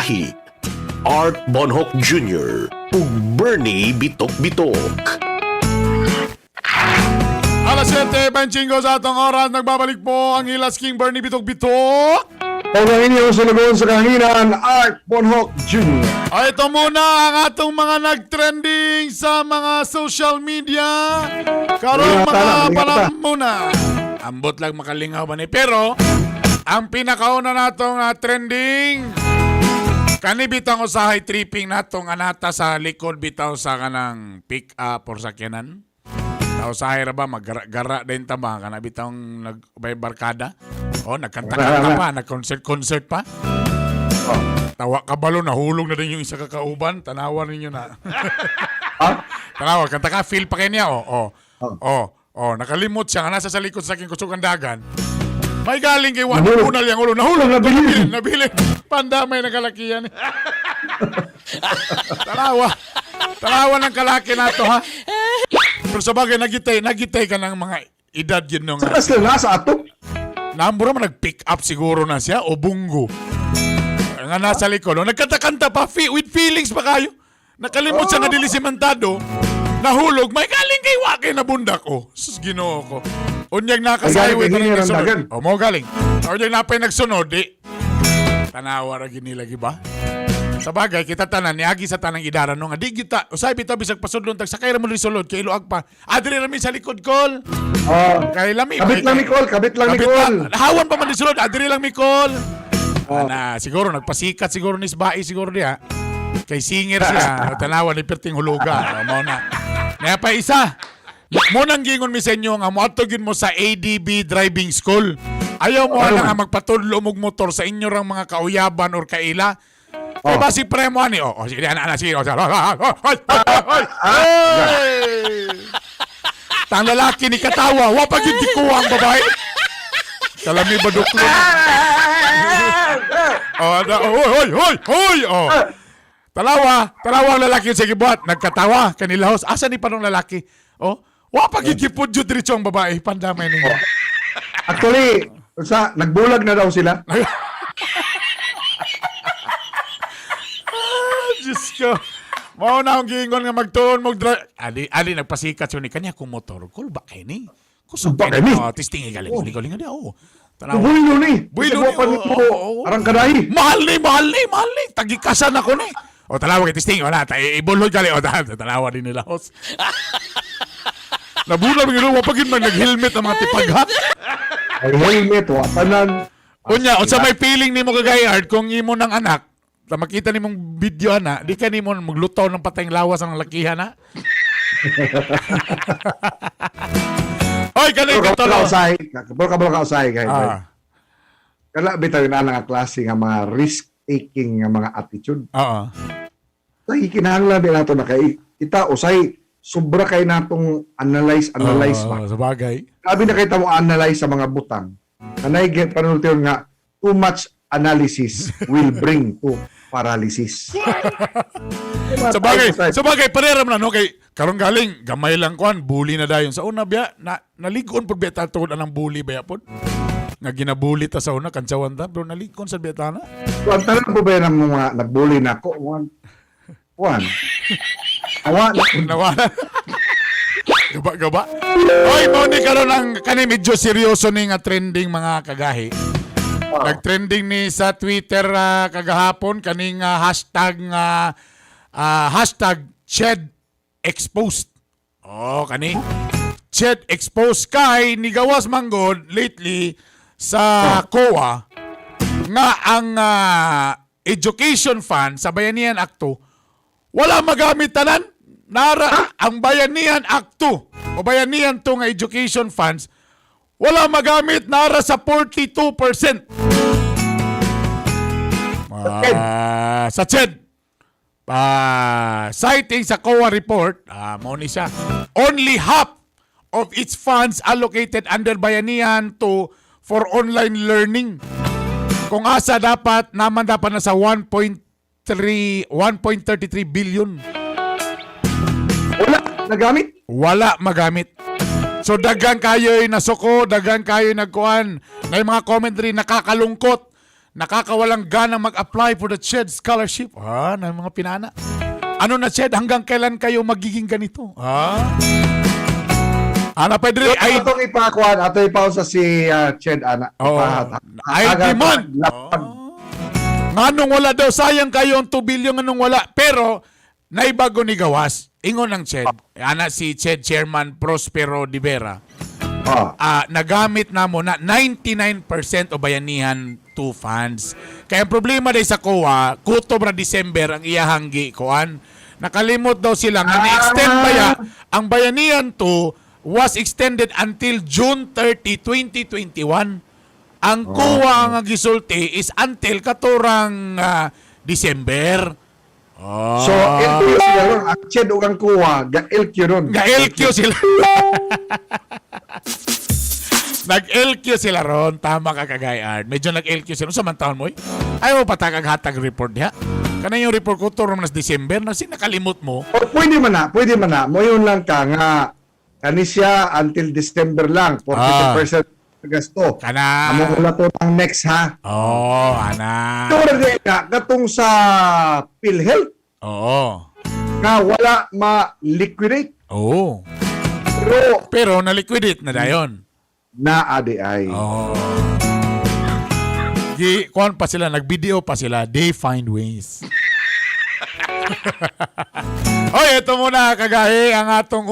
Kagahi, Art Bonhoc Jr. ug Bernie Bitok-Bitok. Alas 7:25 sa atong oras, nagbabalik po ang Hilas King Bernie Bitok-Bitok. Ang inyong sulugon sa kahanginan, Art Bonhoc Jr. Ay, ito muna ang atong mga nag-trending sa mga social media. Karong mga palam muna. Ambot lang makalingaw ba ni. Pero, ang pinakauna natong trending, kani bitang usahay tripping natong anata sa likod bitaw sa kanang pick up or sakyanan. Tao usahay ra ba maggara din ta ba kana bitang nagbay barkada. O nagkanta-kanta pa, nag-concert pa. Tawa kabalo, nahulog na din yung isa kakauban. Tanawa ninyo na. Tanawa, kanta ka, feel pa kayo niya. Nakalimot siya nga nasa sa likod sa aking kusukan dagan. May galing kay Juan. Unal yung ulo. Nahulog. Nabilin. Pandamay na kalakiyan. Tanawa ng kalaki na to, ha? Pero sa bagay, nagitay ka ng mga edad yun nung... Saan sila nasa ato? Nambura man nag-pick up siguro na siya o bunggo. Nga nasa likod. Nagkanta-kanta pa with feelings pa kayo. Nakalimot siya nga dili simentado. Nahulog. May galing kay Wakay na bundak. Sus, Ginoo ko. Unyag nakasayawit na nagsunod. Mo galing. Unyag napay nagsunod. Tanawa ra ginilagi ba? Sa bagay, kita tanan, niagi sa tanang idaran no nga. Di kita, usay bitaw bisag pasudlon tag sakay ra mo risulod kay iluag pa. Adri ra mi sa likod kol. Kay lami. Kabit lang ni Col. Hawan pa man risulod, adri lang mi call. Siguro nagpasikat siguro ni Isbai siguro diha. Kay singer siya, tanawa ni perting huluga. Mao na. Naya pa isa. Mo nang gingon mi sa inyo nga moatogin mo sa ADB driving school. Ayaw mo na nga magpatudlo og motor sa inyo rang mga kauyaban or kaila. Ay ba si Premo ani? Sige, sige. Tang lalaki ni katawa, wa pa gyud dikuha ang babae. Kalami ba duklo? Hoy. Talawa ang lalaki sa gibuhat, nagkatawa kanila host. Asa ni panong lalaki? Wa pa gyud gipudyo diretso ang babae, pandamay ninyo. Actually, nagbulag na daw sila. Diyos ko. Mao na akong giingon nga magtuon mag-drive. Ali nagpasikat siya ni kanya kung motor. Kul ba kayo ni? Kusog kayo ni? Testing galing. Galing nga di. Builo ni. Arang kadahi. Mahal ni. Tagikasan ako ni. Tanawa kay testing. Ibulod gali. Tanawa din nila. Nabulag ng ilo. Wapagin man nag-helmet ang mga tipaghat. Ay helmet. Watanan. Unya, sa may feeling ni mo kagayard kung imo ng anak, makita ni mong video na, di ka ni mo maglutaw ng patayang lawas ang lakihan na. Oy, kanay ka tolo. Pero kabalo ka usay kahit. Kala bitaw na nga klase nga mga risk-taking nga mga attitude. Sa ikinahanglan din nato na kay kita usay sobra kay natong analyze ba. Sa bagay. Sabi na kay mo analyze sa mga butang. Kanay panultiyon nga too much analysis will bring to paralysis. Sa bagay pareram na no kay karong galing gamay lang kuan bully na dayon sa una biya naligon pud biya tatuod anang bully biya pod nga ginabully ta sa una kansawan ta pero naligon sa biya ta na. Kuan tanan po ba ng mga nagbully nako kuan. Nawa. Gaba. Oy, mo ni karon ang kani medyo seryoso ni nga trending mga kagahi. Nag-trending ni sa Twitter kagahapon kaning hashtag Ched Exposed. Kani Ched Exposed kay ni gawas manggod lately sa COA nga ang education fund sa Bayanihan Akto wala magamit tanan. Nara ang Bayanihan Akto o Bayanihan to nga education funds wala magamit, nara sa 42%. Sa CHED. Citing sa COA report, mo ni siya, only half of its funds allocated under Bayanihan to for online learning. Kung asa dapat na sa 1.33 billion. Wala magamit. So dagang kayo'y nasuko, dagang kayo'y nagkuhan. Na yung mga commentary nakakalungkot nakakawalang gana mag-apply for the CHED scholarship. Ng mga pinana. Ano na CHED, hanggang kailan kayo magiging ganito? Ana Pedro, ay Atong ipakuan, ato ipausa si Ched Ana. I demand. Nganong wala daw, sayang kayo ang 2 billion nganong wala. Pero, naibago ni Gawas, ingon ng CHED. Ana si CHED Chairman Prospero de Vera. Nagamit na mo na 99% o bayanihan to funds. Kaya ang problema day sa COA, kutob na December ang iyahanggi kuan. Nakalimot daw sila nga ni-extend ang bayanihan to was extended until June 30, 2021. Ang COA nga gisulti is until katurang December. So, LQ sila ron. Ang Ched o ang kuha, ga-LQ ron. Ga-LQ sila. Nag-LQ sila ron. Tama ka, Kagayard. Medyo nag-LQ sila. Samantahon mo, ayaw mo patag-hatag report niya. Kana yung report ko turo nas December. Nakalimot mo. O, pwede man na. Mo yun lang ka nga, kanisya until December lang. 40% gasto. Kana. Amo ko na to ang next, ha? Ana. Ito rin nga, katong sa PhilHealth, nga wala ma-liquidate. Pero na-liquidate na dayon. Na ADI. Kuhan pa sila, nag-video pa sila, they find ways. Ito muna, Kagahi, ang atong